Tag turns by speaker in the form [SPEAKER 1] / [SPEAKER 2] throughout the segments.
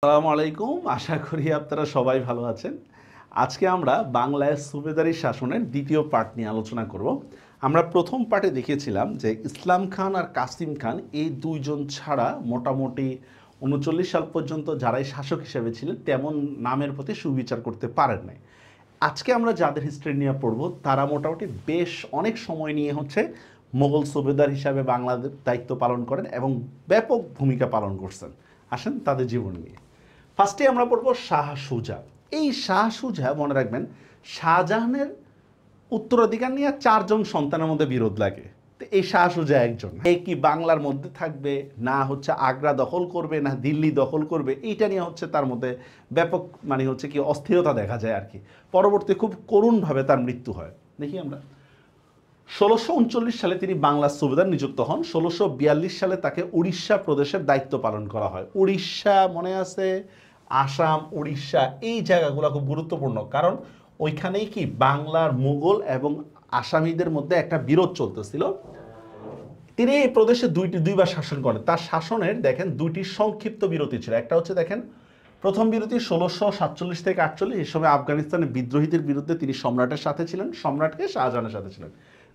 [SPEAKER 1] আসসালামু আলাইকুম, আশা করি আপনারা সবাই ভালো আছেন। আজকে আমরা বাংলায় সুবেদারি শাসনের দ্বিতীয় পার্ট নিয়ে আলোচনা করব। আমরা প্রথম পার্টে দেখেছিলাম যে ইসলাম খান আর কাসিম খান এই দুইজন ছাড়া মোটামুটি ৩৯ সাল পর্যন্ত যারাই শাসক হিসেবে ছিলেন তেমন নামের প্রতি সুবিচার করতে পারেন নাই। আজকে আমরা যাদের হিস্ট্রি নিয়ে পড়ব তারা মোটামুটি বেশ অনেক সময় নিয়ে মোগল সুবেদার হিসাবে বাংলাদেশ দায়িত্ব পালন করেন এবং ব্যাপক ভূমিকা পালন করছেন। আসেন তাদের জীবন নিয়ে। ফার্স্টে আমরা পড়বো শাহ সুজা। এই শাহ সুজা মনে রাখবেন, শাহজাহানের উত্তরাধিকার নিয়ে 4 জন সন্তানের মধ্যে বিরোধ লাগে। তো এই শাহ সুজা একজন, এ কি বাংলার মধ্যে থাকবে না আগ্রা দখল করবে না দিল্লি দখল করবে, এইটা নিয়ে তার মধ্যে ব্যাপক কি অস্থিরতা দেখা যায় আর কি। পরবর্তী খুব করুণভাবে তার মৃত্যু হয়। দেখি আমরা ১৬৩৯ সালে তিনি বাংলার সুবেদার নিযুক্ত হন। ১৬৪২ সালে তাকে উড়িষ্যা প্রদেশের দায়িত্ব পালন করা হয়। উড়িষ্যা মনে আছে, আসাম, উড়িষ্যা এই জায়গাগুলো খুব গুরুত্বপূর্ণ, কারণ ওইখানেই কি বাংলার মুঘল এবং আসামিদের মধ্যে একটা বিরোধ চলতেছিল। তিনি এই প্রদেশে দুইবার শাসন করেন। তার শাসনের দেখেন দুইটি সংক্ষিপ্ত বিরতি ছিল। একটা দেখেন প্রথম বিরতি ১৬৪৭ থেকে ৪৮, এই সময় আফগানিস্তানের বিদ্রোহীদের বিরুদ্ধে তিনি সম্রাটের সাথে ছিলেন, সম্রাটকে শাহজাহানের সাথে ছিলেন।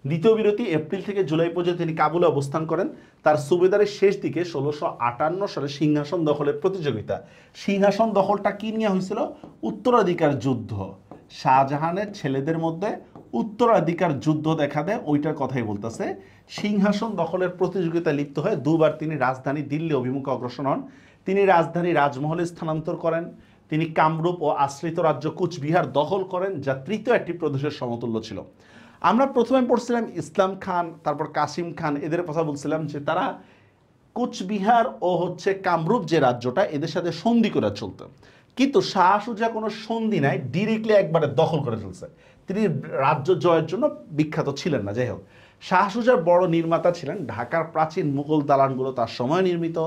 [SPEAKER 1] দ্বিতীয় বিরতি এপ্রিল থেকে জুলাই পর্যন্ত তিনি কাবুলে অবস্থান করেন। তার সুবেদারের শেষ দিকে ১৬৫৮ সালে সিংহাসন দখলের প্রতিযোগিতা। সিংহাসন দখলটা কি নিয়ে হয়েছিল? উত্তরাধিকার যুদ্ধ। শাহজাহানের ছেলেদের মধ্যে উত্তরাধিকার যুদ্ধ দেখা দেয়, ওইটার কথাই বলতেছে। সিংহাসন দখলের প্রতিযোগিতায় লিপ্ত হয়ে দুবার তিনি রাজধানী দিল্লি অভিমুখে অগ্রসর হন। তিনি রাজধানী রাজমহলে স্থানান্তর করেন। তিনি কামরূপ ও আশ্রিত রাজ্য কুচবিহার দখল করেন, যা তৃতীয় একটি প্রদেশের সমতুল্য ছিল। আমরা প্রথমে পড়ছিলাম ইসলাম খান, তারপর কাসিম খান, এদের কথা বলছিলাম যে তারা কুচবিহার ও কামরূপ যে রাজ্যটা, এদের সাথে সন্ধি করে চলত। কিন্তু শাহ সুজা কোনো সন্ধি নাই, ডিরেক্টলি একবারে দখল করে চলছে। তিনি রাজ্য জয়ের জন্য বিখ্যাত ছিলেন না। যাই হোক, শাহ সুজার বড় নির্মাতা ছিলেন। ঢাকার প্রাচীন মুঘল দালানগুলো তার সময় নির্মিত।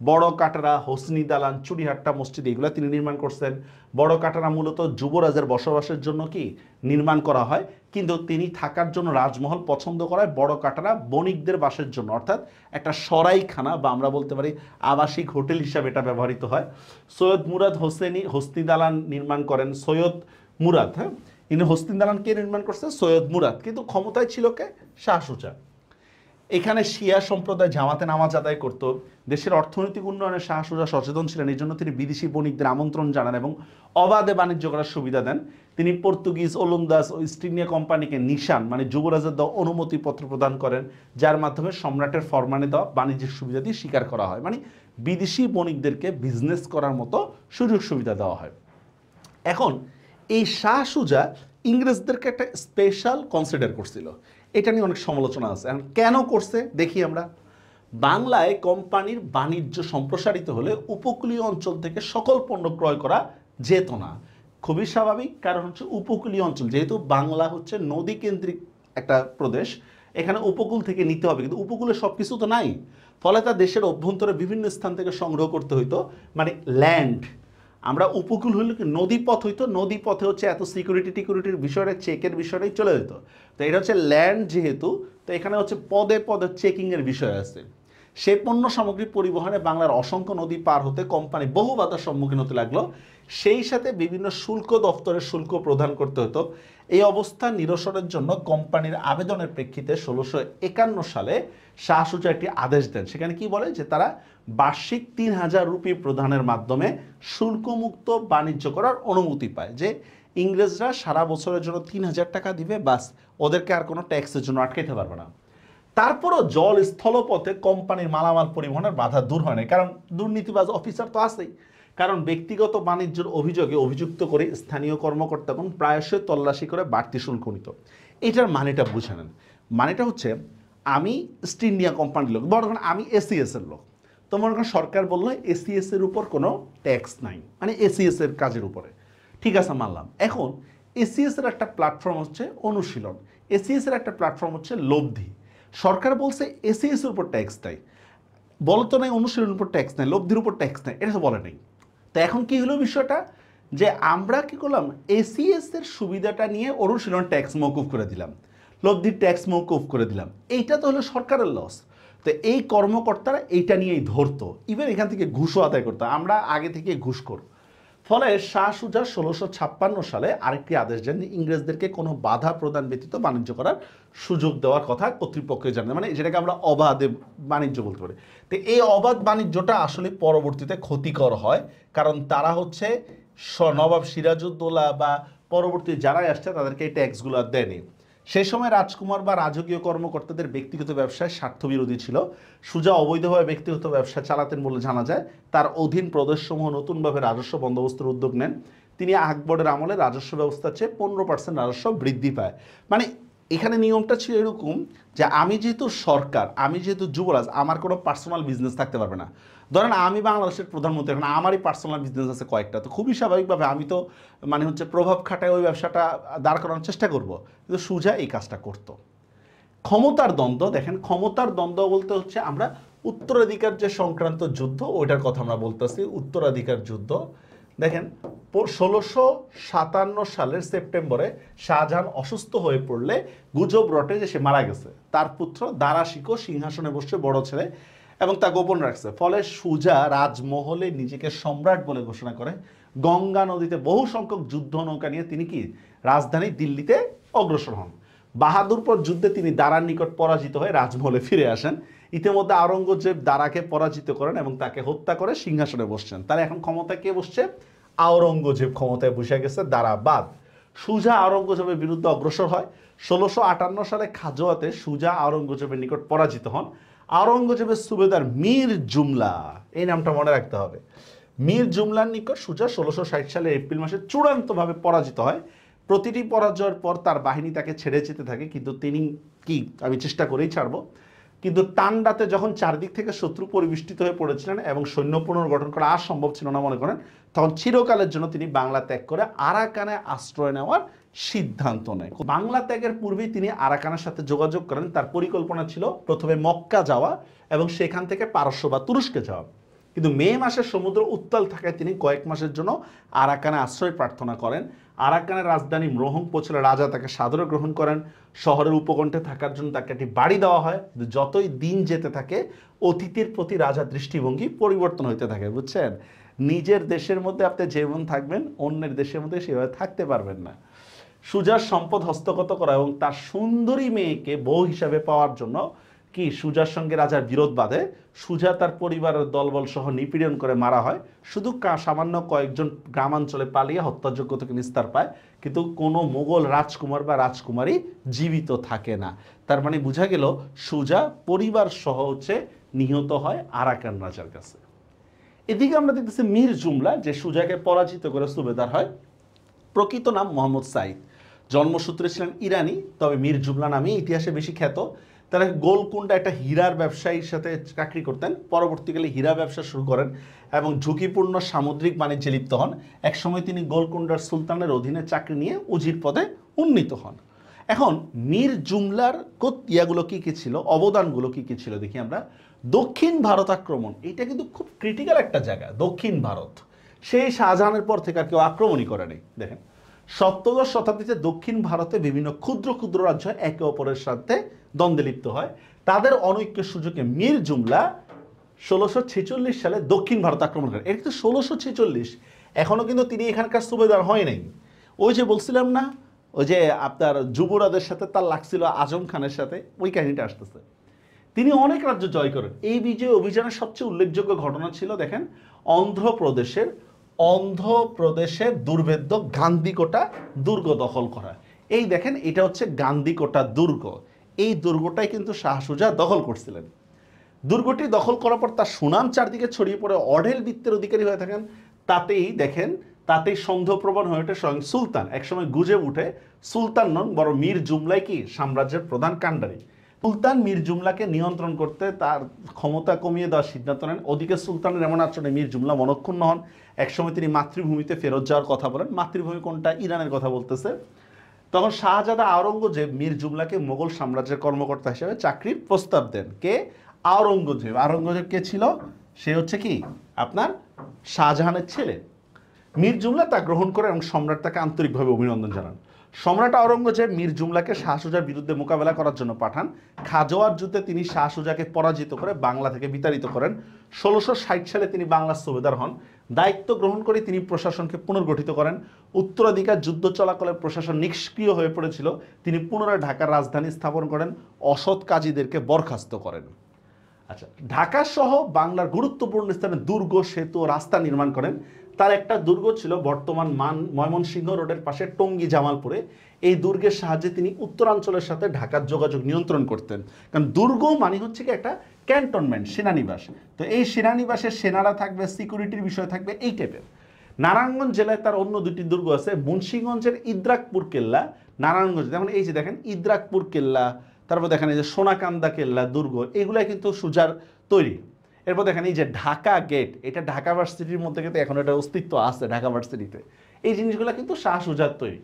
[SPEAKER 1] বড় কাটারা, হোসনি দালান, চুড়িহাট্টা মসজিদ, এগুলো তিনি নির্মাণ করছেন। বড় কাটারা মূলত যুবরাজের বসবাসের জন্য কি নির্মাণ করা হয়, কিন্তু তিনি থাকার জন্য রাজমহল পছন্দ করায় বড় কাটারা বণিকদের বাসের জন্য, অর্থাৎ একটা সরাইখানা বা আমরা বলতে পারি আবাসিক হোটেল হিসাবে এটা ব্যবহৃত হয়। সৈয়দ মুরাদ হোসেনি হস্তি দালান নির্মাণ করেন। সৈয়দ মুরাদ, ইনি হস্তি দালান কে নির্মাণ করছে? সৈয়দ মুরাদ। কিন্তু ক্ষমতায় ছিল কে? শাহ সুজা। এখানে শিয়া সম্প্রদায় জামাতে নামাজ আদায় করত। দেশের অর্থনৈতিক উন্নয়নে শাহ সুজা সচেতন ছিলেন, এই জন্য তিনি বিদেশি বণিকদের আমন্ত্রণ জানান এবং অবাধে বাণিজ্য করার সুবিধা দেন। তিনি পর্তুগিজ, ওলন্দাজ ও ইস্ট ইন্ডিয়া কোম্পানিকে নিশান যুবরাজের দেওয়া অনুমতিপত্র প্রদান করেন, যার মাধ্যমে সম্রাটের ফরমানে দেওয়া বাণিজ্যিক সুবিধা দিয়ে স্বীকার করা হয়। বিদেশি বণিকদেরকে বিজনেস করার মতো সুযোগ সুবিধা দেওয়া হয়। এখন এই শাহ সুজা ইংরেজদেরকে একটা স্পেশাল কনসিডার করছিল, এটা নিয়ে অনেক সমালোচনা আছে। কেন করছে দেখি আমরা। বাংলায় কোম্পানির বাণিজ্য সম্প্রসারিত হলে উপকূলীয় অঞ্চল থেকে সকল পণ্য ক্রয় করা যেত না। খুবই স্বাভাবিক, কারণ উপকূলীয় অঞ্চল, যেহেতু বাংলা নদী কেন্দ্রিক একটা প্রদেশ, এখানে উপকূল থেকে নিতে হবে, কিন্তু উপকূলে সব কিছু তো নাই। ফলে তা দেশের অভ্যন্তরে বিভিন্ন স্থান থেকে সংগ্রহ করতে হইতো, ল্যান্ড। আমরা উপকূল হইলে কি নদীপথ হইতো, নদীপথে এত সিকিউরিটির বিষয়টা, চেকের বিষয়টাই চলে যেত। তো এটা ল্যান্ড যেহেতু, তো এখানে পদে পদে চেকিংয়ের বিষয় আছে। সেই পণ্য সামগ্রী পরিবহনে বাংলার অসংখ্য নদী পার হতে কোম্পানি বহু বাধার সম্মুখীন হতে লাগলো। সেই সাথে বিভিন্ন শুল্ক দপ্তরের শুল্ক প্রদান করতে হতো। এই অবস্থা নিরসনের জন্য কোম্পানির আবেদনের প্রেক্ষিতে ১৬৫১ সালে শাহ সুজা একটি আদেশ দেন। সেখানে কি বলে যে তারা বার্ষিক ৩,০০০ রুপি প্রদানের মাধ্যমে শুল্কমুক্ত বাণিজ্য করার অনুমতি পায়, যে ইংরেজরা সারা বছরের জন্য ৩,০০০ টাকা দিবে, বাস, ওদেরকে আর কোনো ট্যাক্সের জন্য আটকাইতে পারবে না। তারপরও জল স্থলপথে কোম্পানির মালামাল পরিবহনের বাধা দূর হয় না, কারণ দুর্নীতিবাজ অফিসার তো আছেই। কারণ ব্যক্তিগত বাণিজ্যের অভিযোগে অভিযুক্ত করে স্থানীয় কর্মকর্তাগণ প্রায়শই তল্লাশি করে বাড়তি শুল্ক নিত। এটার মানেটা বুঝে নেন। মানেটা আমি ইস্ট ইন্ডিয়া কোম্পানির লোক, বড় আমি এসিএসের লোক, তো মনে করেন সরকার বললো এসিএসের উপর কোনো ট্যাক্স নাই, এসিএসের কাজের উপরে, ঠিক আছে মানলাম। এখন এসিএসের একটা প্ল্যাটফর্ম অনুশীলন, এসিএসের একটা প্ল্যাটফর্ম লব্ধি। সরকার বলছে এসিএসের উপর ট্যাক্স দেয়, বলতো নাই অনুশীলনের উপর ট্যাক্স নেয়, লব্ধির উপর ট্যাক্স নেয়, এটা তো বলে নেই। তো এখন কি হলো বিষয়টা, যে আমরা কি করলাম, এসিএসের সুবিধাটা নিয়ে অনুশীলন ট্যাক্স মওকুফ করে দিলাম, লব্ধির ট্যাক্স মওকুফ করে দিলাম। এইটা তো হলো সরকারের লস। তো এই কর্মকর্তারা এইটা নিয়েই ধরতো, ইভেন এখান থেকে ঘুষও আদায় করতো, আমরা আগে থেকে ঘুষখোর। ফলে শাহ সুজা 1656 সালে আরেকটি আদেশ দেন, ইংরেজদেরকে কোনো বাধা প্রদান ব্যতীত বাণিজ্য করার সুযোগ দেওয়ার কথা কর্তৃপক্ষকে জানায়, মানে যেটাকে আমরা অবাধে বাণিজ্য বলতে পারি। তো এই অবাধ বাণিজ্যটা আসলে পরবর্তীতে ক্ষতিকর হয়, কারণ তারা হচ্ছে নবাব সিরাজউদ্দৌলা বা পরবর্তী যারাই আসছে তাদেরকে এই ট্যাক্সগুলো দেয়নি। সেই সময় রাজকুমার বা রাজকীয় কর্মকর্তাদের ব্যক্তিগত ব্যবসায় স্বার্থবিরোধী ছিল। সুজা অবৈধভাবে ব্যক্তিগত ব্যবসা চালাতেন বলে জানা যায়। তার অধীন প্রদেশসমূহ নতুনভাবে রাজস্ব বন্দোবস্তের উদ্যোগ নেন। তিনি আকবরের আমলে রাজস্ব ব্যবস্থার চেয়ে 15% রাজস্ব বৃদ্ধি পায়। মানে এখানে নিয়মটা ছিল এরকম যে আমি যেহেতু সরকার, আমি যেহেতু যুবরাজ, আমার কোনো পার্সোনাল বিজনেস থাকতে পারবে না। ধরেন আমি বাংলাদেশের প্রধানমন্ত্রী, এখন আমারই পার্সোনাল বিজনেস আছে কয়েকটা, তো খুবই স্বাভাবিকভাবে আমি তো মানে হচ্ছে প্রভাব খাটায় ওই ব্যবসাটা দাঁড় করানোর চেষ্টা করব, কিন্তু সুজা এই কাজটা করতো। ক্ষমতার দ্বন্দ্ব, দেখেন ক্ষমতার দ্বন্দ্ব বলতে হচ্ছে আমরা উত্তরাধিকার যে সংক্রান্ত যুদ্ধ ওইটার কথা আমরা বলতেছি, উত্তরাধিকার যুদ্ধ। দেখেন 1657 সালের সেপ্টেম্বরে শাহজাহান অসুস্থ হয়ে পড়লে গুজব রটে যে সে মারা গেছে। তার পুত্র দারা শিকো সিংহাসনে বসে বড় ছেলে এবং তা গোপন রাখছে। ফলে সুজা রাজমহলে নিজেকে সম্রাট বলে ঘোষণা করে। গঙ্গা নদীতে বহু সংখ্যক যুদ্ধ নৌকা নিয়ে তিনি কি রাজধানী দিল্লিতে অগ্রসর হন। বাহাদুরপুর যুদ্ধে তিনি দারার নিকট পরাজিত হয়ে রাজমহলে ফিরে আসেন। ইতিমধ্যে আওরঙ্গজেব দারাকে পরাজিত করেন এবং তাকে হত্যা করে সিংহাসনে বসছেন। তাহলে এখন ক্ষমতায় কে বসছে? আওরঙ্গজেব ক্ষমতায় বসে গেছে, দারা বাদ। সুজা আওরঙ্গজেবের বিরুদ্ধে অগ্রসর হয়। 1658 সালে খাজোয়াতে সুজা আওরঙ্গজেবের নিকট পরাজিত হন। আওরঙ্গজেবের সুবেদার মীর জুমলা, এই নামটা মনে রাখতে হবে, মীর জুমলার নিকট সুজা 1660 সালে এপ্রিল মাসে চূড়ান্তভাবে পরাজিত হয়। প্রতিটি পরাজয়ের পর তার বাহিনী তাকে ছেড়ে যেতে থাকে, কিন্তু তিনি কি আমি চেষ্টা করেই ছাড়বো। কিন্তু টান্ডাতে যখন চারদিক থেকে শত্রু পরিবেষ্টিত হয়ে পড়েছিলেন এবং সৈন্য পুনর্গঠন করা আর সম্ভব ছিল না মনে করেন, তখন চিরকালের জন্য তিনি বাংলা ত্যাগ করে আরাকানে আশ্রয় নেওয়ার সিদ্ধান্ত নেয়। বাংলা ত্যাগের পূর্বেই তিনি আরাকানের সাথে যোগাযোগ করেন। তার পরিকল্পনা ছিল প্রথমে মক্কা যাওয়া এবং সেখান থেকে পারস্য বা তুরস্কে যাওয়া, কিন্তু মে মাসে সমুদ্র উত্তাল থাকায় তিনি কয়েক মাসের জন্য আরাকানে আশ্রয় প্রার্থনা করেন। আরাকানের রাজধানী রোহং পৌঁছলে রাজা তাকে সাদরে গ্রহণ করেন। শহরের উপকণ্ঠে থাকার জন্য তাকে একটি বাড়ি দেওয়া হয়। যতই দিন যেতে থাকে অতিথির প্রতি রাজার দৃষ্টিভঙ্গি পরিবর্তন হইতে থাকে, বুঝছেন? নিজের দেশের মধ্যে আপনি যেমন থাকবেন অন্যের দেশের মধ্যে সেভাবে থাকতে পারবেন না। সুজার সম্পদ হস্তগত করা এবং তার সুন্দরী মেয়েকে বউ হিসাবে পাওয়ার জন্য কি সুজার সঙ্গে রাজার বিরোধ বাঁধে। সুজা তার পরিবারের দলবল সহ নিপীড়ন করে মারা হয়। শুধু সামান্য কয়েকজন গ্রামাঞ্চলে পালিয়ে হত্যাযোগ্য থেকে নিস্তার পায়, কিন্তু কোনো মোগল রাজকুমার বা রাজকুমারী জীবিত থাকে না। তার মানে বোঝা গেল সুজা পরিবার সহ হচ্ছে নিহত হয় আরাকান রাজার কাছে। এদিকে আমরা দেখতেছি মীর জুমলা, যে সুজাকে পরাজিত করে সুবেদার হয়। প্রকৃত নাম মোহাম্মদ সাইদ, জন্মসূত্রে ছিলেন ইরানি, তবে মীর জুমলা নামে ইতিহাসে বেশি খ্যাত। তারা গোলকুন্ডা একটা হীরার ব্যবসায়ীর সাথে চাকরি করতেন। পরবর্তীকালে হীরা ব্যবসা শুরু করেন এবং ঝুঁকিপূর্ণ সামুদ্রিক বাণিজ্যে লিপ্ত হন। একসময় তিনি গোলকুন্ডার সুলতানের অধীনে চাকরি নিয়ে উজির পদে উন্নীত হন। এখন মীর জুমলার ইয়াগুলো কী কী ছিল, অবদানগুলো কী কী ছিল দেখি আমরা। দক্ষিণ ভারত আক্রমণ, এটা কিন্তু খুব ক্রিটিক্যাল একটা জায়গা। দক্ষিণ ভারত সেই শাহজাহানের পর থেকে আর কেউ আক্রমণই করেনি। দেখেন সপ্তদশ শতাব্দীতে দক্ষিণ ভারতে বিভিন্ন ক্ষুদ্র ক্ষুদ্র রাজ্য একে অপরের সাথে দ্বন্দ্বে লিপ্ত হয়। তাদের অনৈক্যের সুযোগে মীর জুমলা 1646 সালে দক্ষিণ ভারত আক্রমণ করেন। এটা কিন্তু 1646, এখনও কিন্তু তিনি এখানকার সুবেদার হয় নাই। ওই যে বলছিলাম না, ওই যে আপনার যুবরাজের সাথে তার লাগছিল আজম খানের সাথে, ওই কাহিনীটা আসতেছে। তিনি অনেক রাজ্য জয় করেন। এই বিজয় অভিযানের সবচেয়ে উল্লেখযোগ্য ঘটনা ছিল দেখেন অন্ধ্রপ্রদেশের দুর্ভেদ্য গান্ধিকোটা দুর্গ দখল করা। এই দেখেন এটা হচ্ছে গান্ধিকোটা দুর্গ। এই দুর্গটাই কিন্তু শাহ সুজা দখল করছিলেন। দুর্গটি দখল করার পর তার সুনাম চারদিকে ছড়িয়ে পড়ে, অঢেল বৃত্তের অধিকারী হয়ে থাকেন। তাতেই সন্দেহপ্রবণ হয়ে ওঠে স্বয়ং সুলতান। একসময় গুজে উঠে সুলতান নন বরং মীর জুমলাই কি সাম্রাজ্যের প্রধান কাণ্ডারি। সুলতান মীর জুমলাকে নিয়ন্ত্রণ করতে তার ক্ষমতা কমিয়ে দেওয়ার সিদ্ধান্ত নেন। ওদিকে সুলতানের এমন আচরণে মীর জুমলা মনক্ষুণ্ণ হন। একসময় তিনি মাতৃভূমিতে ফেরত যাওয়ার কথা বলেন। মাতৃভূমি কোনটা? ইরানের কথা বলতেছে। তখন শাহজাদা আওরঙ্গজেব মীর জুমলাকে মোগল সাম্রাজ্যের কর্মকর্তা হিসেবে চাকরির প্রস্তাব দেন। কে? আওরঙ্গজেব। আওরঙ্গজেব কে ছিল? সে হচ্ছে কি আপনার শাহজাহানের ছেলে। মীর জুমলা তা গ্রহণ করে এবং সম্রাট তাকে আন্তরিকভাবে অভিনন্দন জানান। সম্রাট আওরঙ্গজেব মীর জুমলাকে শাহ সুজার বিরুদ্ধে মোকাবেলা করার জন্য পাঠান। খাজোয়ার যুদ্ধে তিনি শাহ সুজাকে পরাজিত করে বাংলা থেকে বিতাড়িত করেন। 1660 সালে তিনি বাংলার সুবেদার হন। দায়িত্ব গ্রহণ করে তিনি প্রশাসনকে পুনর্গঠিত করেন। উত্তরাধিকার যুদ্ধ চলাকালে প্রশাসন নিষ্ক্রিয় হয়ে পড়েছিল, তিনি পুনরায় ঢাকার রাজধানী স্থাপন করেন, অসৎ কাজীদেরকে বরখাস্ত করেন। আচ্ছা, ঢাকা সহ বাংলার গুরুত্বপূর্ণ স্থানে দুর্গ, সেতু ও রাস্তা নির্মাণ করেন। তার একটা দুর্গ ছিল বর্তমান ময়মনসিংহ রোডের পাশে টঙ্গী জামালপুরে। এই দুর্গের সাহায্যে তিনি উত্তরাঞ্চলের সাথে ঢাকার যোগাযোগ নিয়ন্ত্রণ করতেন, কারণ দুর্গ মানে হচ্ছে কি একটা ক্যান্টনমেন্ট, সেনানিবাস। তো এই সেনানিবাসে সেনারা থাকবে, সিকিউরিটির বিষয় থাকবে, এই টাইপের। নারায়ণগঞ্জ জেলায় তার অন্য দুটি দুর্গ আছে, মুন্সিগঞ্জের ইদ্রাকপুর কেল্লা, নারায়ণগঞ্জ যেমন এই যে দেখেন ইদ্রাকপুর কেল্লা, তারপর দেখেন এই যে সোনাকান্দা কেল্লা দুর্গ, এগুলাই কিন্তু সুজার তৈরি। এরপর দেখেন এই যে ঢাকা গেট, এটা ঢাকা ভার্সিটির মধ্যে কিন্তু এখন এটা অস্তিত্ব আছে ঢাকা ভার্সিটিতে। এই জিনিসগুলো কিন্তু শাহ সুজার তৈরি।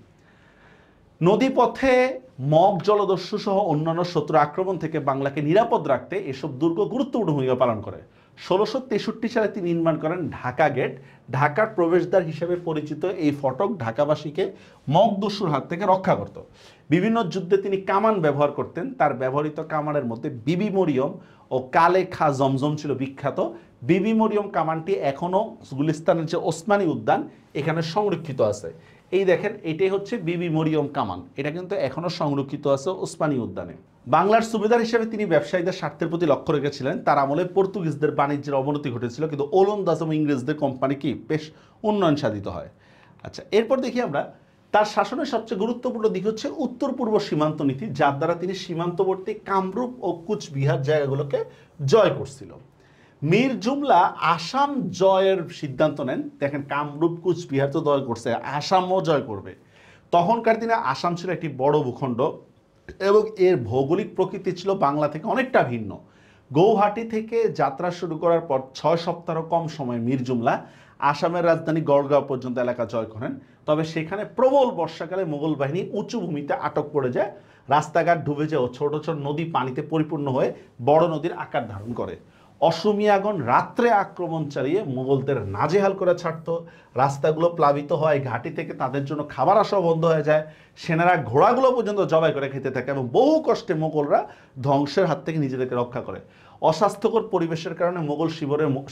[SPEAKER 1] নদীপথে মগ জলদস্যু সহ অন্যান্য শত্রু আক্রমণ থেকে বাংলাকে নিরাপদ রাখতে এসব দুর্গ গুরুত্বপূর্ণ ভূমিকা পালন করে। 1663 সালে তিনি নির্মাণ করেন ঢাকা গেট। ঢাকার প্রবেশদ্বার হিসেবে পরিচিত এই ফটক ঢাকাবাসীকে মগ দস্যুর হাত থেকে রক্ষা করত। বিভিন্ন যুদ্ধে তিনি কামান ব্যবহার করতেন। তার ব্যবহৃত কামানের মধ্যে বিবি মরিয়ম ও কালে খা জমজম ছিল বিখ্যাত। বিবি মরিয়ম কামানটি এখনও গুলিস্তানের যে ওসমানী উদ্যান এখানে সংরক্ষিত আছে। এই দেখেন, এটাই হচ্ছে বিবি মরিয়ম কামান, এটা কিন্তু এখনো সংরক্ষিত আছে ওসমানী উদ্যানে। বাংলার সুবেদার হিসেবে তিনি ব্যবসায়ীদের স্বার্থের প্রতি লক্ষ্য রেখেছিলেন। তার আমলে পর্তুগিজদের বাণিজ্যের অবনতি ঘটেছিল, কিন্তু ওলন্দাজ এবং ইংরেজদের কোম্পানি কি বেশ উন্নয়ন সাধিত হয়। আচ্ছা, এরপর দেখি আমরা তার শাসনের সবচেয়ে গুরুত্বপূর্ণ দিক হচ্ছে উত্তর পূর্ব সীমান্ত নীতি, যার দ্বারা তিনি সীমান্তবর্তী কামরূপ ও কুচবিহার জায়গাগুলোকে জয় করছিল। মীর জুমলা আসাম জয়ের সিদ্ধান্ত নেন। দেখেন, কামরূপ কুচবিহার তো জয় করছে, আসামও জয় করবে। তখনকার দিনে আসাম ছিল একটি বড় ভূখণ্ড এবং এর ভৌগোলিক প্রকৃতি ছিল বাংলা থেকে অনেকটা ভিন্ন। গৌহাটি থেকে যাত্রা শুরু করার পর 6 সপ্তাহ কম সময় মীর জুমলা আসামের রাজধানী গড়গাঁও পর্যন্ত এলাকা জয় করেন। তবে সেখানে প্রবল বর্ষাকালে মোগল বাহিনী উঁচু ভূমিতে আটক পড়ে যায়, রাস্তাঘাট ডুবে যায় ও ছোট ছোট নদী পানিতে পরিপূর্ণ হয়ে বড় নদীর আকার ধারণ করে। অসমিয়াগণ রাত্রে আক্রমণ চালিয়ে মুঘলদের নাজেহাল করে ছাড়ত। রাস্তাগুলো প্লাবিত হয়, ঘাঁটি থেকে তাদের জন্য খাবার আসাও বন্ধ হয়ে যায়। সেনারা ঘোড়াগুলো পর্যন্ত জবাই করে খেতে থাকে এবং বহু কষ্টে মোগলরা ধ্বংসের হাত থেকে নিজেদেরকে রক্ষা করে। অস্বাস্থ্যকর পরিবেশের কারণে মোগল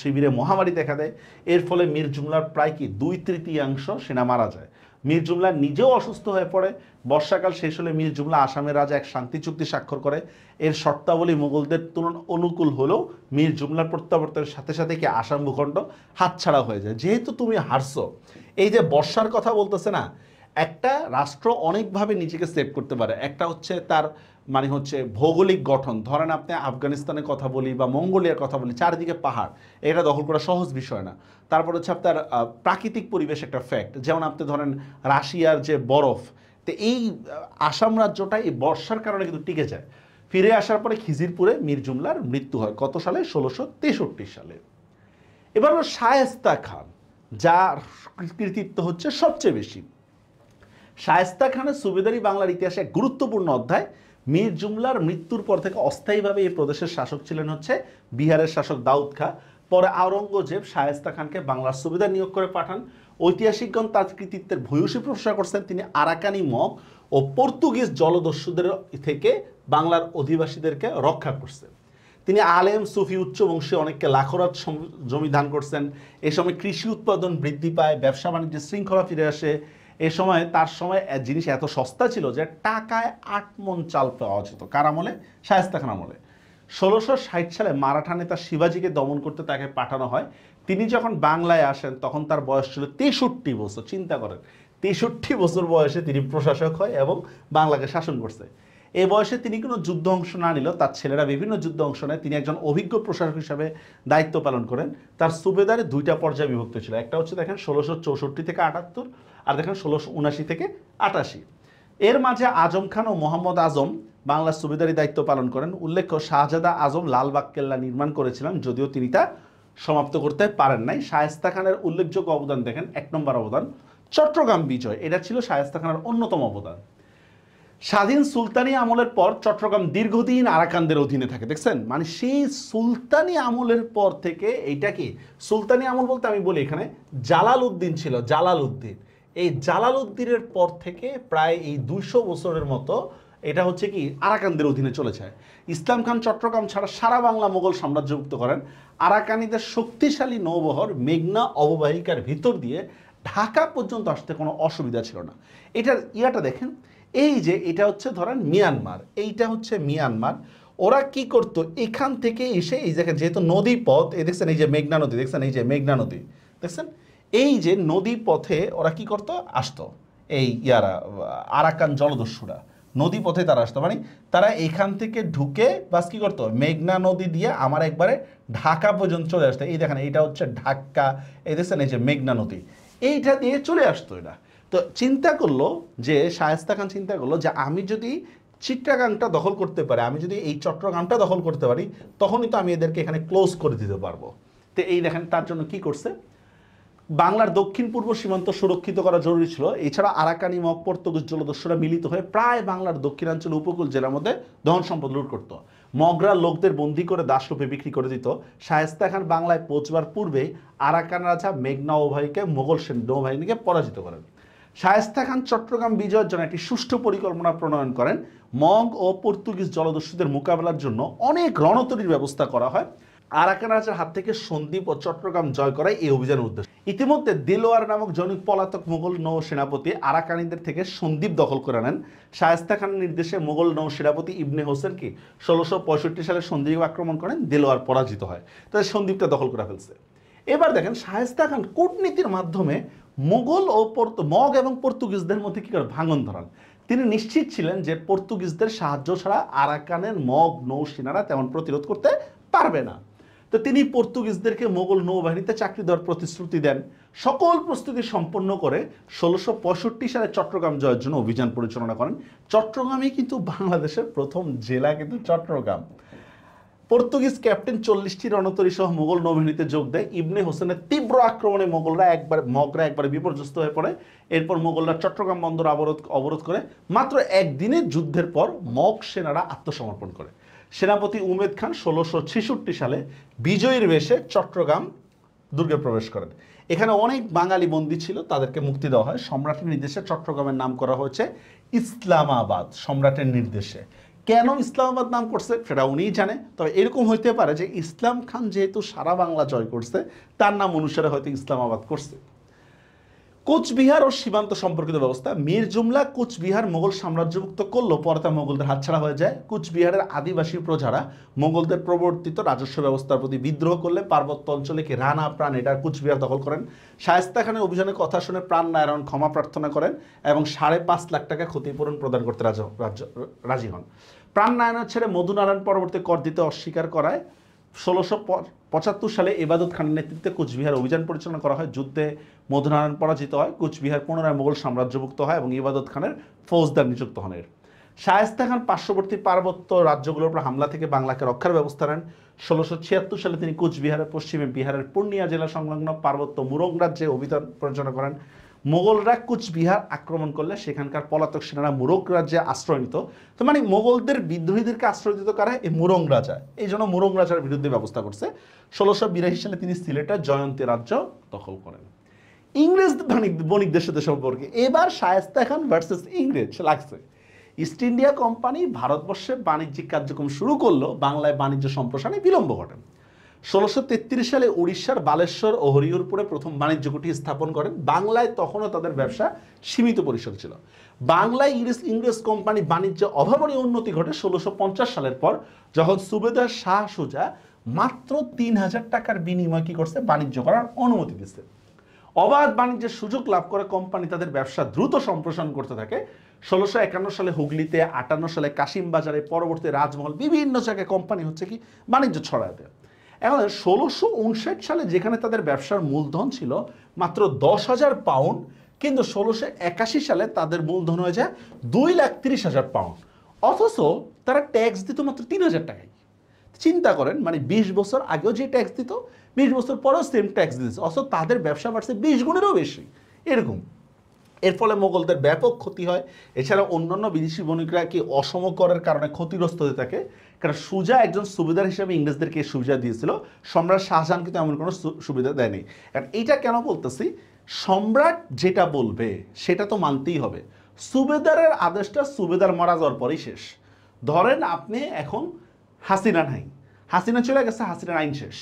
[SPEAKER 1] শিবিরে মহামারী দেখা দেয়। এর ফলে মীর জুমলার প্রায় কি 2/3 সেনা মারা যায়। মীর জুমলা নিজেও অসুস্থ হয়ে পড়ে। বর্ষাকাল শেষ হলে মীর জুমলা আসামের রাজা এক শান্তি চুক্তি স্বাক্ষর করে। এর শর্তাবলী মুঘলদের তুলনা অনুকূল হলেও মীর জুমলার প্রত্যাবর্তনের সাথে সাথে কি আসাম ভূখণ্ড হাতছাড়া হয়ে যায়। যেহেতু তুমি হারছো, এই যে বর্ষার কথা বলতেছে না, একটা রাষ্ট্র অনেকভাবে নিজেকে সেভ করতে পারে। একটা হচ্ছে তার মানে হচ্ছে ভৌগোলিক গঠন। ধরেন আপনি আফগানিস্তানের কথা বলি বা মঙ্গোলিয়ার কথা বলি, চারিদিকে পাহাড়, এটা দখল করা সহজ বিষয় না। তারপর হচ্ছে আপনার প্রাকৃতিক পরিবেশ একটা ফ্যাক্ট, যেমন আপনি ধরেন রাশিয়ার যে বরফ। তো এই আসাম রাজ্যটা এই বর্ষার কারণে কিন্তু টিকে যায়। ফিরে আসার পরে খিজিরপুরে মীর জুমলার মৃত্যু হয় কত সালে? 1663 সালে। এবার শায়েস্তা খান, যার কৃতিত্ব হচ্ছে সবচেয়ে বেশি। শায়েস্তা খানের সুবেদারি বাংলার ইতিহাসে এক গুরুত্বপূর্ণ অধ্যায়। মীর জুমলার মৃত্যুর পর থেকে অস্থায়ীভাবে এই প্রদেশের শাসক ছিলেন হচ্ছে বিহারের শাসক দাউদ খাঁ। পরে আওরঙ্গজেব শায়েস্তা খানকে বাংলার সুবেদার নিয়োগ করে পাঠান। ঐতিহাসিকগণ তার কৃতিত্বের ভূয়সী প্রশংসা করছেন। তিনি আরাকানি মগ ও পর্তুগিজ জলদস্যুদের থেকে বাংলার অধিবাসীদেরকে রক্ষা করছেন। তিনি আলেম, সুফি, উচ্চবংশী অনেককে লাখরাত জমি দান করছেন। এ সময় কৃষি উৎপাদন বৃদ্ধি পায়, ব্যবসা বাণিজ্যের শৃঙ্খলা ফিরে আসে। এ সময় তার সময় জিনিস এত সস্তা ছিল যে টাকায় 8 মণ চাল পাওয়া যেত। কার আমলে? শায়েস্তা খান আমলে। 1660 সালে মারাঠা নেতা শিবাজিকে দমন করতে তাকে পাঠানো হয়। তিনি যখন বাংলায় আসেন তখন তার বয়স ছিল 63 বছর। চিন্তা করেন, 63 বছর বয়সে তিনি প্রশাসক হয় এবং বাংলাকে শাসন করছে। এই বয়সে তিনি কোনো যুদ্ধ অংশ না নিলেও তার ছেলেরা বিভিন্ন যুদ্ধ অংশ নেয়। তিনি একজন অভিজ্ঞ প্রশাসক হিসাবে দায়িত্ব পালন করেন। তার সুবেদারে 2টা পর্যায়ে বিভক্ত ছিল। একটা হচ্ছে দেখেন 1664 থেকে 78, আর দেখেন 1679 থেকে 88। এর মাঝে আজম খান ও মোহাম্মদ আজম বাংলার সুবেদারি দায়িত্ব পালন করেন। উল্লেখ্য, শাহজাদা আজম লালবাগ কেল্লা নির্মাণ করেছিলেন, যদিও তিনি তা সমাপ্ত করতে পারেন নাই। শায়েস্তা খানের উল্লেখযোগ্য অবদান দেখেন, 1 নম্বর অবদান চট্টগ্রাম বিজয়। এটা ছিল শায়েস্তা খানের অন্যতম অবদান। স্বাধীন সুলতানি আমলের পর চট্টগ্রাম দীর্ঘদিন আরাকানদের অধীনে থাকে। দেখছেন, মানে সেই সুলতানি আমলের পর থেকে এইটা কি সুলতানি আমল বলতে আমি বলি এখানে জালাল উদ্দিন ছিল। জালাল উদ্দিন এই জালালউদ্দিনের পর থেকে প্রায় এই 200 বছরের মতো এটা হচ্ছে কি আরাকানদের অধীনে চলে যায়। ইসলাম খান চট্টগ্রাম ছাড়া সারা বাংলা মোগল সাম্রাজ্যভুক্ত করেন। আরাকানিদের শক্তিশালী নৌবহর মেঘনা অববাহিকার ভিতর দিয়ে ঢাকা পর্যন্ত আসতে কোনো অসুবিধা ছিল না। এটার ইয়াটা দেখেন, এই যে এটা হচ্ছে ধরেন মিয়ানমার, এইটা হচ্ছে মিয়ানমার। ওরা কি করতো, এখান থেকে এসে এই জায়গায় যেহেতু নদী পথ, এই দেখছেন এই যে মেঘনা নদী, দেখছেন এই যে মেঘনা নদী দেখছেন, এই যে নদী পথে ওরা কি করতো, আসতো এই ইয়ারা আরাকান জলদস্যুরা নদী পথে তারা আসতো, মানে তারা এখান থেকে ঢুকে বাস কি করতো, মেঘনা নদী দিয়ে আমার একবারে ঢাকা পর্যন্ত চলে আসতো। এই দেখেন এইটা হচ্ছে ঢাকা, এই দেখছেন এই যে মেঘনা নদী, এইটা দিয়ে চলে আসতো এরা। তো চিন্তা করলো যে শায়েস্তা খান চিন্তা করলো যে আমি যদি চিট্টাগাংটা দখল করতে পারি, আমি যদি এই চট্টগ্রামটা দখল করতে পারি, তখনই তো আমি এদেরকে এখানে ক্লোজ করে দিতে পারবো। তো এই দেখেন তার জন্য কি করছে, বাংলার দক্ষিণ পূর্ব সীমান্ত সুরক্ষিত করা জরুরি ছিল। এছাড়া আরাকানি মগ পর্তুগিজ জলদস্যুরা মিলিত হয়ে প্রায় বাংলার দক্ষিণাঞ্চল উপকূল জেলার মধ্যে ধন সম্পদ লুট করত। মগরা লোকদের বন্দী করে দাসরূপে বিক্রি করে দিত। শায়েস্তা খান বাংলায় পৌঁছবার পূর্বে আরাকান রাজা মেঘনা অববাহিকায় মোগল নৌবাহিনীকে পরাজিত করেন। শায়েস্তা খান চট্টগ্রাম বিজয়ের জন্য একটি সুষ্ঠু পরিকল্পনা প্রণয়ন করেন। মগ ও পর্তুগিজ জলদস্যুদের মোকাবেলার জন্য অনেক রণতরীর ব্যবস্থা করা হয়। আরাকান রাজার হাত থেকে সন্দ্বীপ ও চট্টগ্রাম জয় করাই এই অভিযানের উদ্দেশ্য। ইতিমধ্যে দেলোয়ার নামক জনৈক পলাতক মোগল নৌ সেনাপতি আরাকানিদের থেকে সন্দ্বীপ দখল করে নেন। শায়েস্তা খানের নির্দেশে মোগল নৌ সেনাপতি ইবনে হোসেন কি 1665 সালে সন্দ্বীপ আক্রমণ করেন, দেলোয়ার পরাজিত হয়, তাদের সন্দ্বীপটা দখল করে ফেলছে। এবার দেখেন শায়েস্তা খান কূটনীতির মাধ্যমে মোগল ও মগ এবং পর্তুগিজদের মধ্যে কি করে ভাঙন ধরান। তিনি নিশ্চিত ছিলেন যে পর্তুগিজদের সাহায্য ছাড়া আরাকানের মগ নৌসেনারা তেমন প্রতিরোধ করতে পারবে না। তো তিনি পর্তুগিজদেরকে মোগল নৌবাহিনীতে চাকরি দেওয়ার প্রতিশ্রুতি দেন। সকল প্রস্তুতি সম্পন্ন করে 1665 সালে চট্টগ্রাম জয়ের জন্য অভিযান পরিচালনা করেন। চট্টগ্রামই কিন্তু বাংলাদেশের প্রথম জেলা, কিন্তু চট্টগ্রাম। পর্তুগিজ ক্যাপ্টেন 40টি রণতরী সহ মোগল নৌবাহিনীতে যোগ দেয়। ইবনে হোসেনের তীব্র আক্রমণে মগরা একবারে বিপর্যস্ত হয়ে পড়ে। এরপর মোগলরা চট্টগ্রাম বন্দর অবরোধ করে। মাত্র একদিনের যুদ্ধের পর মগ সেনারা আত্মসমর্পণ করে। সেনাপতি উমেদ খান 1666 সালে বিজয়ীর বেশে চট্টগ্রাম দুর্গে প্রবেশ করেন। এখানে অনেক বাঙালি বন্দী ছিল, তাদেরকে মুক্তি দেওয়া হয়। সম্রাটের নির্দেশে চট্টগ্রামের নাম করা হয়েছে ইসলামাবাদ, সম্রাটের নির্দেশে। কেন ইসলামাবাদ নাম করছে সেটা উনিই জানে, তবে এরকম হইতে পারে যে ইসলাম খান যেহেতু সারা বাংলা জয় করছে, তার নাম অনুসারে হয়তো ইসলামাবাদ করছে। কোচবিহার ও সীমান্ত সম্পর্কিত ব্যবস্থা। মীর জুমলা কোচবিহার মোগল সাম্রাজ্যভুক্ত করলেও পরে তা মোগলদের হাতছাড়া হয়ে যায়। কোচবিহারের আদিবাসী প্রজারা মোগলদের প্রবর্তিত রাজস্ব ব্যবস্থার প্রতি বিদ্রোহ করলে পার্বত্য অঞ্চলে কি রানা প্রাণ এটা কোচবিহার দখল করেন। শায়েস্তা খানের অভিযানের কথা শুনে প্রাণ নারায়ণ ক্ষমা প্রার্থনা করেন এবং 5.5 লাখ টাকা ক্ষতিপূরণ প্রদান করতে রাজি হন। প্রাণ নারায়ণের ছেড়ে মধুনারায়ণ পরবর্তী কর দিতে অস্বীকার করায় 1675 সালে এবাদত খানের নেতৃত্বে কোচবিহার অভিযান পরিচালনা করা হয়। যুদ্ধে মধুনারায়ণ পরাজিত হয়। কোচবিহার পুনরায় মোগল সাম্রাজ্যভুক্ত হয় এবং ইবাদত খানের ফৌজদার নিযুক্ত হন। শায়েস্তা খান পার্শ্ববর্তী পার্বত্য রাজ্যগুলোর উপর হামলা থেকে বাংলাকে রক্ষার ব্যবস্থা নেন। 1676 সালে তিনি কোচবিহারের পশ্চিমে বিহারের পূর্ণিয়া জেলা সংলগ্ন পার্বত্য মুরং রাজ্যে অভিযান পরিচালনা করেন। মোগলরা কোচবিহার আক্রমণ করলে সেখানকার পলাতক সেনারা মুরং রাজ্যে আশ্রয় নিত। তো মানে মোগলদের বিদ্রোহীদেরকে আশ্রয় দিত কারা, এই মুরং রাজা। এই জন্য মুরং রাজার বিরুদ্ধে ব্যবস্থা করছে। 1682 সালে তিনি সিলেটের জয়ন্তী রাজ্য দখল করেন। ইংরেজ বণিকদের সাথে সম্পর্কে এবার শায়েস্তা খান ভার্সেস ইংরেজ লাগছে। ইস্ট ইন্ডিয়া কোম্পানি ভারতবর্ষে বাণিজ্যিক কার্যক্রম শুরু করলেও বাংলায় বাণিজ্য সম্প্রসারণে বিলম্ব ঘটে। 1633 সালে উড়িষ্যার বালেশ্বর ও হরিহরপুরে প্রথম বাণিজ্য কুঠি স্থাপন করেন। বাংলায় তখনও তাদের ব্যবসা সীমিত পরিসর ছিল। বাংলায় ইংরেজ কোম্পানি বাণিজ্য অভাবনীয় উন্নতি ঘটে 1650 সালের পর, যখন সুবেদার শাহ সুজা মাত্র 3000 টাকার বিনিময়ে কি করছে, বাণিজ্য করার অনুমতি দিচ্ছে। অবাধ বাণিজ্যের সুযোগ লাভ করে কোম্পানি তাদের ব্যবসা দ্রুত সম্প্রসারণ করতে থাকে। 1651 সালে হুগলিতে, 58 সালে কাশিম বাজারে, পরবর্তী রাজমহল, বিভিন্ন জায়গায় কোম্পানি হচ্ছে কি বাণিজ্য ছড়ায় দেয়। এখন 1659 সালে যেখানে তাদের ব্যবসার মূলধন ছিল মাত্র 10,000 পাউন্ড, কিন্তু 1681 সালে তাদের মূলধন হয়ে যায় 2,30,000 পাউন্ড, অথচ তারা ট্যাক্স দিত মাত্র 3,000 টাকায়। চিন্তা করেন, মানে 20 বছর আগেও যে ট্যাক্স দিত, 20 বছর পরেও সেম ট্যাক্স দিতেছে, অথচ তাদের ব্যবসা বাড়ছে 20 গুণেরও বেশি। এরকম এর ফলে মোগলদের ব্যাপক ক্ষতি হয়। এছাড়া অন্যান্য বিদেশি বণিকরা কি অসম করের কারণে ক্ষতিগ্রস্ত হতে থাকে, কারণ সুজা একজন সুবিধার হিসেবে ইংরেজদেরকে সুবিধা দিয়েছিল, সম্রাট শাহজাহান কিন্তু এমন কোনো সুবিধা দেয়নি। কারণ এইটা কেন বলতেছি, সম্রাট যেটা বলবে সেটা তো মানতেই হবে। সুবেদারের আদেশটা সুবেদার মারা যাওয়ার পরেই শেষ। ধরেন আপনি এখন হাসিনা নাই, হাসিনা চলে গেছে, হাসিনার আইন শেষ,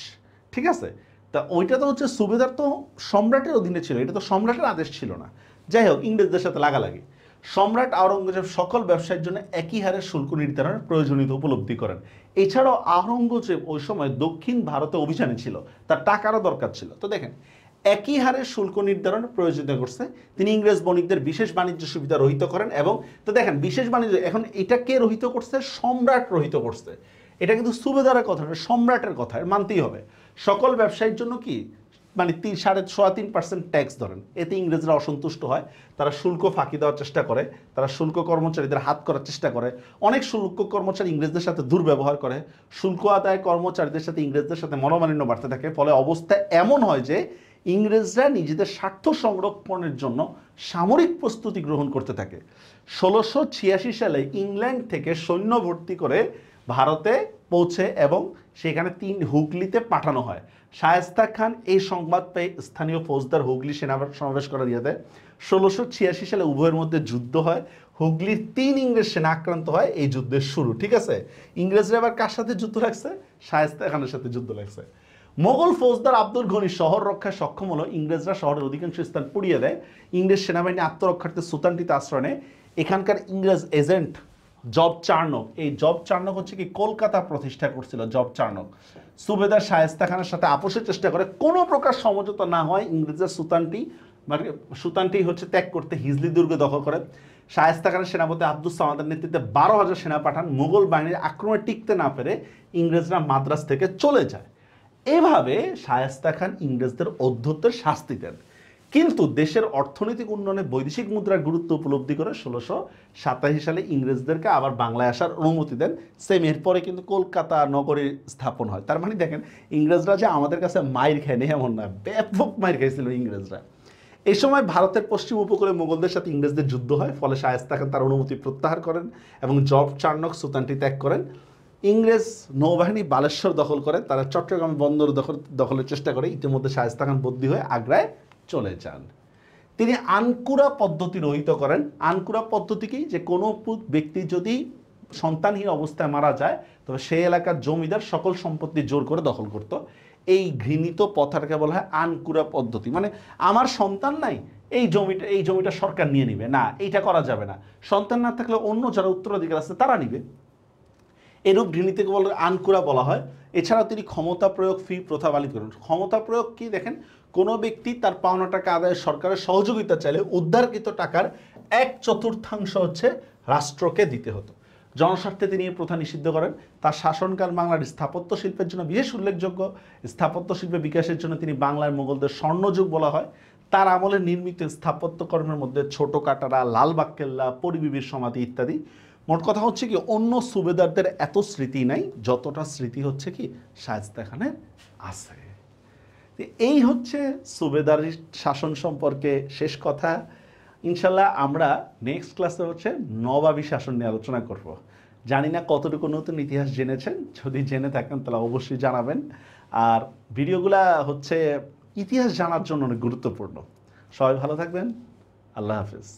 [SPEAKER 1] ঠিক আছে? তা ওইটা তো হচ্ছে সুবেদার তো সম্রাটের অধীনে ছিল, এটা তো সম্রাটের আদেশ ছিল না। যাই হোক, ইংরেজদের সাথে লাগালাগি। সম্রাট আওরঙ্গজেব সকল ব্যবসায়ের জন্য একই হারে শুল্ক নির্ধারণের প্রয়োজনীয়তা উপলব্ধি করেন। এছাড়াও আওরঙ্গজেব ওই সময় দক্ষিণ ভারতে অভিযানে ছিল, তার টাকারও দরকার ছিল। তো দেখেন, একই হারে শুল্ক নির্ধারণের প্রয়োজনীয়তা করছে। তিনি ইংরেজ বণিকদের বিশেষ বাণিজ্য সুবিধা রহিত করেন। এবং তো দেখেন, বিশেষ বাণিজ্য, এখন এটা কে রহিত করছে? সম্রাট রহিত করছে। এটা কিন্তু সুবেদারের কথা না, সম্রাটের কথা, মানতেই হবে। সকল ব্যবসায়ীর জন্য কি মানে 3.3% ট্যাক্স ধরেন, এতে ইংরেজরা অসন্তুষ্ট হয়। তারা শুল্ক ফাঁকি দেওয়ার চেষ্টা করে, তারা শুল্ক কর্মচারীদের হাত করার চেষ্টা করে। অনেক শুল্ক কর্মচারী ইংরেজদের সাথে দুর্ব্যবহার করে। শুল্ক আদায় কর্মচারীদের সাথে ইংরেজদের সাথে মনোমালিন্য বাড়তে থাকে। ফলে অবস্থা এমন হয় যে ইংরেজরা নিজেদের স্বার্থ সংরক্ষণের জন্য সামরিক প্রস্তুতি গ্রহণ করতে থাকে। 1686 সালে ইংল্যান্ড থেকে সৈন্য ভর্তি করে ভারতে পৌঁছে এবং সেখানে হুগলিতে পাঠানো হয়। শায়েস্তা খান এই সংবাদ পেয়ে স্থানীয় ফৌজদার হুগলি সেনা সমাবেশ করা দিয়ে দেয়। 1686 সালে উভয়ের মধ্যে যুদ্ধ হয়। হুগলির 3 ইংরেজ সেনা আক্রান্ত হয়। এই যুদ্ধের শুরু, ঠিক আছে? ইংরেজরা এবার কার সাথে যুদ্ধ লাগছে? শায়েস্তা খানের সাথে যুদ্ধ লাগছে। মোগল ফৌজদার আব্দুল গনি শহর রক্ষায় সক্ষম হলো। ইংরেজরা শহরের অধিকাংশ স্থান পুড়িয়ে দেয়। ইংরেজ সেনাবাহিনী আত্মরক্ষার্থে সুলতানটিতে আশ্রয় নেয়। এখানকার ইংরেজ এজেন্ট জব চার্নক, এই জব চার্নক হচ্ছে কি কলকাতা প্রতিষ্ঠা করছিল। জব চার্নক সুবেদার শায়েস্তা খানের সাথে আপোষের চেষ্টা করে, কোনো প্রকার সমঝোতা না হয় ইংরেজরা সুলতানটি হচ্ছে ত্যাগ করতে হিজলি দুর্গ দখল করে। শায়েস্তা খানের সেনাপতি আব্দুস সামাদের নেতৃত্বে 12,000 সেনা পাঠান। মুঘল বাহিনীর আক্রমণে টিকতে না পেরে ইংরেজরা মাদ্রাজ থেকে চলে যায়। এভাবে শায়েস্তা খান ইংরেজদের ঔদ্ধত্যের শাস্তি দেন। কিন্তু দেশের অর্থনৈতিক উন্নয়নে বৈদেশিক মুদ্রার গুরুত্ব উপলব্ধি করে 1687 সালে ইংরেজদেরকে আবার বাংলায় আসার অনুমতি দেন। সেম এরপরে কিন্তু কলকাতা নগরীর স্থাপন হয়। তার মানে দেখেন, ইংরেজরা যে আমাদের কাছে মাইর খায়নি এমন না, ব্যাপক মাইর খাইছিল ইংরেজরা। এই সময় ভারতের পশ্চিম উপকূলে মুঘলদের সাথে ইংরেজদের যুদ্ধ হয়। ফলে শায়েস্তা খান তার অনুমতি প্রত্যাহার করেন এবং জব চার্নক সুলতানটি ত্যাগ করেন। ইংরেজ নৌবাহিনী বালেশ্বর দখল করে, তারা চট্টগ্রাম বন্দর দখলের চেষ্টা করে। ইতিমধ্যে শায়েস্তা খান বদলি হয়ে আগ্রায় চলে যান। তিনি আনকুরা পদ্ধতি রহিত করেন। আনকুরা পদ্ধতি কি? যে কোনো ব্যক্তি যদি সন্তানহীন অবস্থায় মারা যায় তবে সেই এলাকার জমিদার সকল সম্পত্তি জোর করে দখল করত। এই ঘৃণিত প্রথাটাকে বলা হয় আনকুরা পদ্ধতি। মানে আমার সন্তান নাই, এই জমিটা সরকার নিয়ে নিবে না, এইটা করা যাবে না। সন্তান না থাকলে অন্য যারা উত্তরাধিকার আছে তারা নিবে। এরূপ ঘৃণীতিকে বলে আনকুরা বলা হয়। এছাড়াও তিনি ক্ষমতা প্রয়োগ ফি প্রথা বাতিল করেন। ক্ষমতা প্রয়োগ কি? দেখেন, কোনো ব্যক্তি তার পাওনা টাকা আদায়ে সরকারের সহযোগিতা চাইলে উদ্ধারকৃত টাকার 1/4 হচ্ছে রাষ্ট্রকে দিতে হতো। জনস্বার্থে তিনি এই প্রথা নিষিদ্ধ করেন। তার শাসনকাল বাংলার স্থাপত্য শিল্পের জন্য বিশেষ উল্লেখযোগ্য। স্থাপত্য শিল্পের বিকাশের জন্য তিনি বাংলার মুঘলদের স্বর্ণযুগ বলা হয়। তার আমলে নির্মিত স্থাপত্য কর্মের মধ্যে ছোট কাটারা, লালবাগ কেল্লা, পরিবিবির সমাধি ইত্যাদি। মোট কথা হচ্ছে কি, অন্য সুবেদারদের এত স্মৃতি নাই যতটা স্মৃতি হচ্ছে কি শায়েস্তা খানের আছে। এই হচ্ছে সুবেদারি শাসন সম্পর্কে শেষ কথা। ইনশাল্লাহ আমরা নেক্সট ক্লাসে হচ্ছে নবাবী শাসন নিয়ে আলোচনা করব। জানি না কতটুকু নতুন ইতিহাস জেনেছেন, যদি জেনে থাকেন তাহলে অবশ্যই জানাবেন। আর ভিডিওগুলা হচ্ছে ইতিহাস জানার জন্য অনেক গুরুত্বপূর্ণ। সবাই ভালো থাকবেন। আল্লাহ হাফিজ।